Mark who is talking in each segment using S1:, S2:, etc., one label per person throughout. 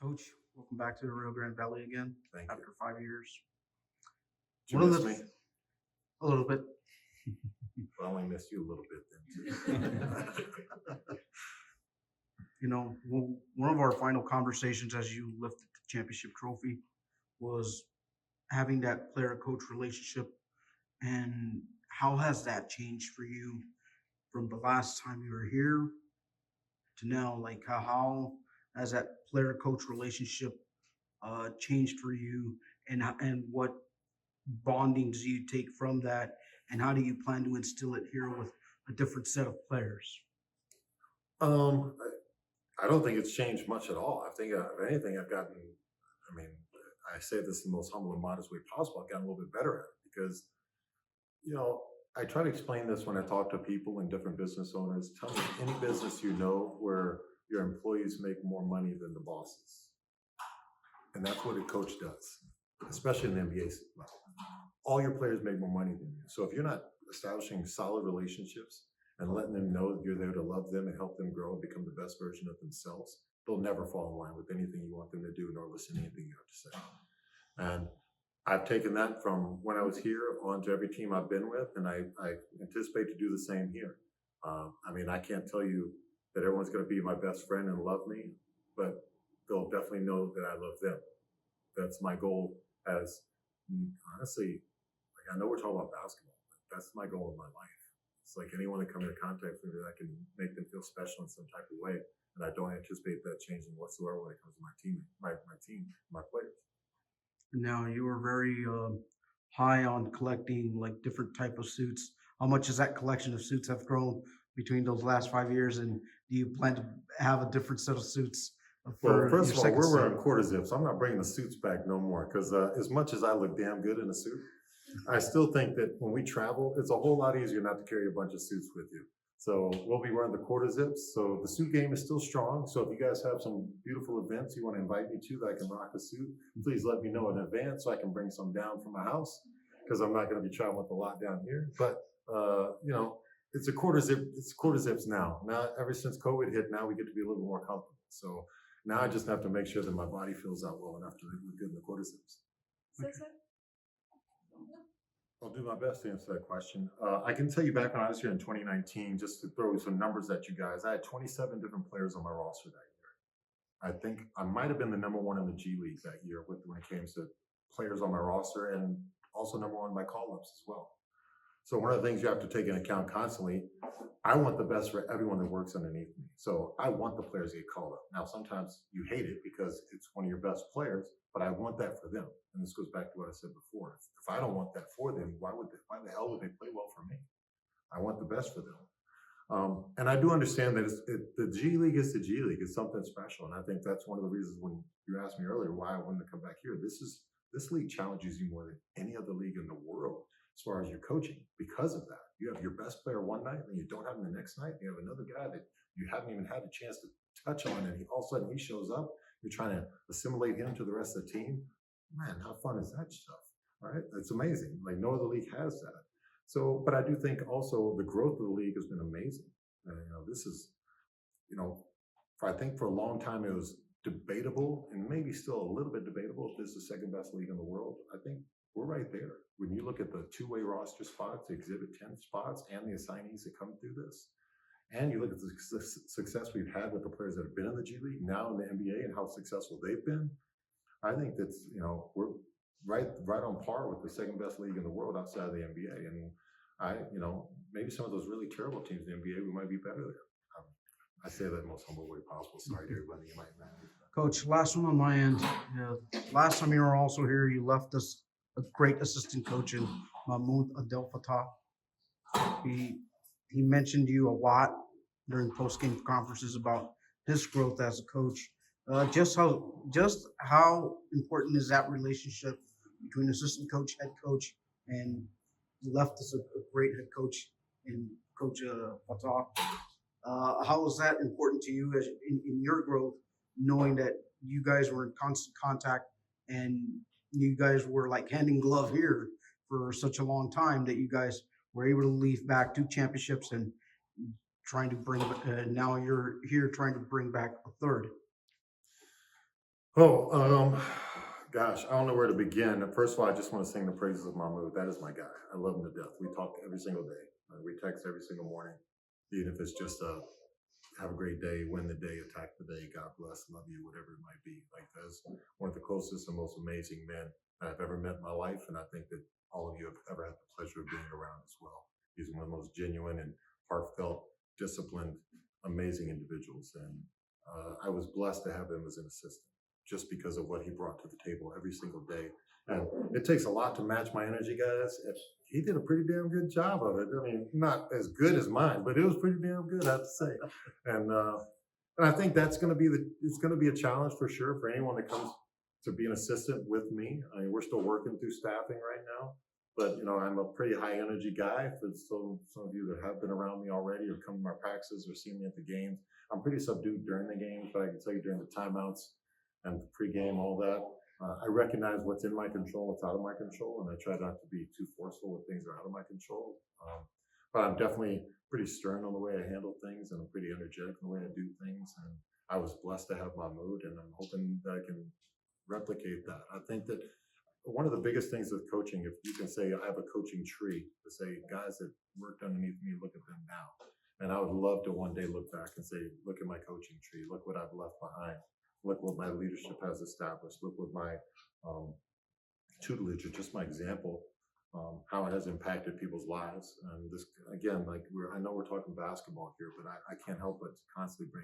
S1: Coach, welcome back to the Rio Grande Valley again
S2: Thank
S1: after
S2: you.
S1: 5 years.
S2: Did you
S1: One of
S2: miss
S1: the
S2: me?
S1: a little bit.
S2: Well, I only missed you a little bit then too.
S1: One of our final conversations as you lifted the championship trophy was having that player-coach relationship, and how has that changed for you from the last time you were here to now? Like how has that player-coach relationship changed for you, and what bonding do you take from that, and how do you plan to instill it here with a different set of players?
S2: um, I don't think it's changed much at all. I think, if anything, I've gotten. I mean, I say this in the most humble and modest way possible. I've gotten a little bit better at it because, you know, I try to explain this when I talk to people and different business owners. Tell me any business you know where your employees make more money than the bosses, and that's what a coach does, especially in the NBA level. All your players make more money than you. So if you're not establishing solid relationships and letting them know that you're there to love them and help them grow and become the best version of themselves, they'll never fall in line with anything you want them to do, nor listen to anything you have to say. And I've taken that from when I was here on to every team I've been with, and I anticipate to do the same here. I mean, I can't tell you that everyone's going to be my best friend and love me, but they'll definitely know that I love them. That's my goal as, honestly, like, I know we're talking about basketball, but that's my goal in my life. It's like anyone that comes into contact with me, that I can make them feel special in some type of way. And I don't anticipate that changing whatsoever when it comes to my team, my players.
S1: Now you were very high on collecting like different type of suits. How much has that collection of suits have grown between those last 5 years, and do you plan to have a different set of suits
S2: Well,
S1: for
S2: first
S1: your
S2: of all,
S1: second
S2: we're
S1: set?
S2: wearing quarter zips. I'm not bringing the suits back no more because as much as I look damn good in a suit, I still think that when we travel, it's a whole lot easier not to carry a bunch of suits with you. So we'll be wearing the quarter zips. So the suit game is still strong. So if you guys have some beautiful events you want to invite me to that I can rock a suit, please let me know in advance so I can bring some down from my house, because I'm not going to be traveling with a lot down here. But it's a quarter zip. It's quarter zips now. Now, ever since COVID hit, now we get to be a little more comfortable. So now I just have to make sure that my body feels out well enough to look good in the quarter zips. I'll do my best to answer that question. I can tell you back when I was here in 2019, just to throw some numbers at you guys, I had 27 different players on my roster that year. I think I might have been the number one in the G League that year when it came to players on my roster, and also number one in my call-ups as well. So one of the things you have to take into account constantly, I want the best for everyone that works underneath me. So I want the players to get called up. Now, sometimes you hate it because it's one of your best players, but I want that for them. And this goes back to what I said before. If I don't want that for them, why the hell would they play well for me? I want the best for them. And I do understand that the G League is the G League. It's something special. And I think that's one of the reasons when you asked me earlier why I wanted to come back here. This league challenges you more than any other league in the world as far as your coaching. Because of that, you have your best player one night, and you don't have him the next night. You have another guy that you haven't even had a chance to touch on, and all of a sudden he shows up. You're trying to assimilate him to the rest of the team. Man, how fun is that stuff? Right? It's amazing. Like no other league has that. So, but I do think also the growth of the league has been amazing. This is, I think for a long time it was debatable, and maybe still a little bit debatable, if this is the second best league in the world. I think we're right there. When you look at the two-way roster spots, the Exhibit 10 spots, and the assignees that come through this, and you look at the success we've had with the players that have been in the G League, now in the NBA, and how successful they've been, I think that's, we're right on par with the second best league in the world outside of the NBA. And maybe some of those really terrible teams in the NBA, we might be better there. I say that in the most humble way possible. Sorry to everybody you might know.
S1: Coach, last one on my end. Last time you were also here, you left us a great assistant coach in Mahmoud Adel Fatah. He mentioned you a lot during post-game conferences about his growth as a coach. Just how important is that relationship between assistant coach, head coach, and left us a great head coach in Coach Fatah? How is that important to you in your growth, knowing that you guys were in constant contact and you guys were like hand in glove here for such a long time, that you guys were able to leave back 2 championships and trying to bring now you're here trying to bring back a third?
S2: Gosh, I don't know where to begin. First of all, I just want to sing the praises of Mahmoud. That is my guy. I love him to death. We talk every single day. We text every single morning, even if it's just a have a great day, win the day, attack the day, God bless, love you, whatever it might be. Like that's one of the closest and most amazing men I've ever met in my life, and I think that all of you have ever had the pleasure of being around as well. He's one of the most genuine and heartfelt, disciplined, amazing individuals, and I was blessed to have him as an assistant, just because of what he brought to the table every single day. And it takes a lot to match my energy, guys. He did a pretty damn good job of it. I mean, not as good as mine, but it was pretty damn good, I have to say. And I think that's going to be it's going to be a challenge for sure for anyone that comes to be an assistant with me. I mean, we're still working through staffing right now, but I'm a pretty high energy guy. For some of you that have been around me already or come to my practices or seen me at the games, I'm pretty subdued during the games, but I can tell you during the timeouts and pregame, all that. I recognize what's in my control, what's out of my control, and I try not to be too forceful with things that are out of my control. But I'm definitely pretty stern on the way I handle things, and I'm pretty energetic in the way I do things. And I was blessed to have my mood, and I'm hoping that I can replicate that. I think that one of the biggest things with coaching, if you can say I have a coaching tree, to say guys that worked underneath me, look at them now. And I would love to one day look back and say, look at my coaching tree, look what I've left behind. Look what my leadership has established. Look what my tutelage, or just my example, how it has impacted people's lives. And this, again, like I know we're talking basketball here, but I can't help but to constantly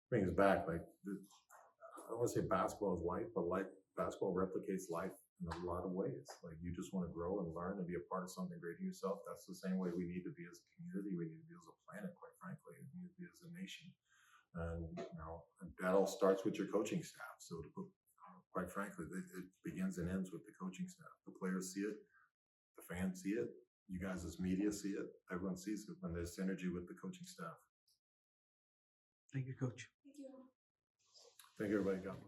S2: bring us back. Like I don't want to say basketball is life, but basketball replicates life in a lot of ways. Like you just want to grow and learn and be a part of something great in yourself. That's the same way we need to be as a community. We need to be as a planet, quite frankly. We need to be as a nation. And that all starts with your coaching staff. So quite frankly, it begins and ends with the coaching staff. The players see it, the fans see it, you guys as media see it, everyone sees it when there's synergy with the coaching staff.
S1: Thank you, Coach.
S2: Thank you, everybody. God bless.